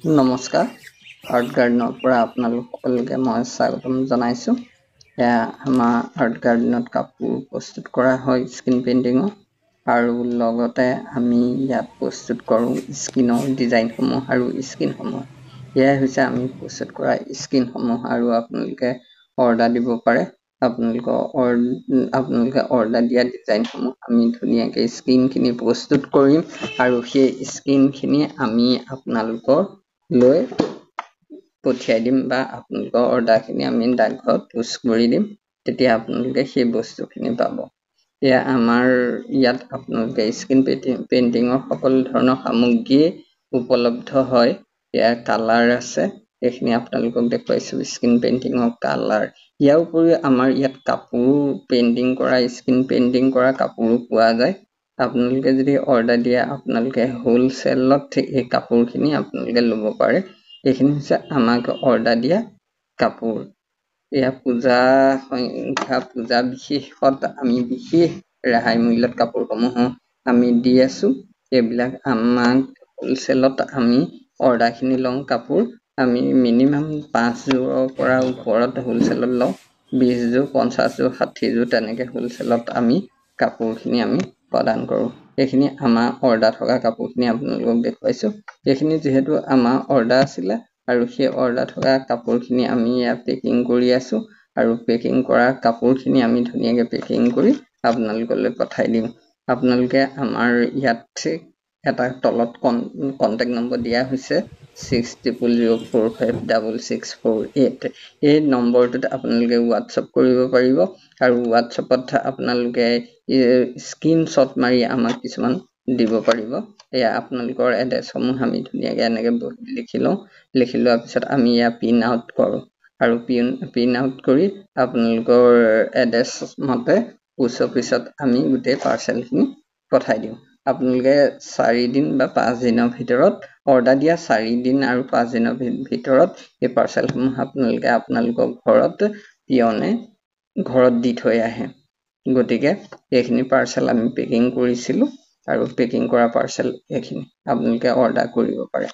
নমস্কাৰ আৰ্ট গাৰ্ডেনৰ পৰা আপোনালোক সকলোকে মই স্বাগতম জনাইছোঁ। এয়া আমাৰ আৰ্ট গাৰ্ডেনত কাপোৰ প্ৰস্তুত কৰা হয় স্কিন পেইণ্টিঙৰ, আৰু লগতে আমি ইয়াত প্ৰস্তুত কৰোঁ স্কিনৰ ডিজাইনসমূহ আৰু স্কিনসমূহ। এয়াই হৈছে আমি প্ৰস্তুত কৰা স্কিনসমূহ, আৰু আপোনালোকে অৰ্ডাৰ দিব পাৰে। আপোনালোকে অৰ্ডাৰ দিয়া ডিজাইনসমূহ আমি ধুনীয়াকৈ স্কিনখিনি প্ৰস্তুত কৰিম, আৰু সেই স্কিনখিনি আমি আপোনালোকলৈ পঠিয়াই দিম, বা আপোনালোকৰ অৰ্ডাৰখিনি আমি ডাকঘৰত পোষ্ট কৰি দিম। তেতিয়া আপোনালোকে সেই বস্তুখিনি পাব। এয়া আমাৰ ইয়াত আপোনালোকে স্কিন পেইণ্টিঙৰ সকলো ধৰণৰ সামগ্ৰী উপলব্ধ হয়। এয়া কালাৰ আছে, এইখিনি আপোনালোকক দেখুৱাইছোঁ স্কিন পেইণ্টিঙৰ কালাৰ। ইয়াৰ উপৰিও আমাৰ ইয়াত কাপোৰ পেইণ্টিং কৰা, স্কিন পেইণ্টিং কৰা কাপোৰো পোৱা যায়। আপোনালোকে যদি অৰ্ডাৰ দিয়ে আপোনালোকে হোলচেলত এই কাপোৰখিনি আপোনালোকে ল'ব পাৰে। এইখিনি হৈছে আমাক অৰ্ডাৰ দিয়া কাপোৰ। এয়া পূজা বিশেষত আমি বিশেষ ৰেহাই মূল্যত কাপোৰসমূহ আমি দি আছোঁ। এইবিলাক আমাক হোলচেলত আমি অৰ্ডাৰখিনি লওঁ কাপোৰ। আমি মিনিমাম 5 যোৰৰ পৰা ওপৰত হোলচেলত লওঁ। 20 যোৰ, 50 যোৰ, 60 যোৰ তেনেকৈ হোলচেলত আমি কাপোৰখিনি আমি প্ৰদান কৰোঁ। এইখিনি আমাৰ অৰ্ডাৰ থকা কাপোৰখিনি আপোনালোকক দেখুৱাইছোঁ। এইখিনি যিহেতু আমাৰ অৰ্ডাৰ আছিলে, আৰু সেই অৰ্ডাৰ থকা কাপোৰখিনি আমি ইয়াত পেকিং কৰি আছোঁ, আৰু পেকিং কৰা কাপোৰখিনি আমি ধুনীয়াকৈ পেকিং কৰি আপোনালোকলৈ পঠাই দিম। আপোনালোকে আমাৰ ইয়াত এটা তলত কণ্টেক্ট নম্বৰ দিয়া হৈছে 6004564648। এই নম্বৰটোত আপোনালোকে হোৱাটছআপ কৰিব পাৰিব, আৰু হোৱাটছআপত আপোনালোকে স্ক্ৰীনশ্বট মাৰি আমাক কিছুমান দিব পাৰিব। এয়া আপোনালোকৰ এড্ৰেছসমূহ আমি ধুনীয়াকৈ এনেকৈ লিখি লোৱাৰ পিছত আমি এয়া প্ৰিণ্ট আউট কৰোঁ, আৰু প্ৰিণ্ট আউট কৰি আপোনালোকৰ এড্ৰেছ মতে পোষ্ট অফিচত আমি গোটেই পাৰ্চেলখিনি পঠাই দিওঁ। আপোনালোকে 4 দিন বা 5 দিনৰ ভিতৰত, অৰ্ডাৰ দিয়া 4 দিন আৰু 5 দিনৰ ভিতৰত এই পাৰ্চেলসমূহ আপোনালোকৰ ঘৰত পিয়নে ঘৰত দি থৈ আহে। গতিকে এইখিনি পাৰ্চেল আমি পেকিং কৰিছিলোঁ, আৰু পেকিং কৰা পাৰ্চেল এইখিনি আপোনালোকে অৰ্ডাৰ কৰিব পাৰে।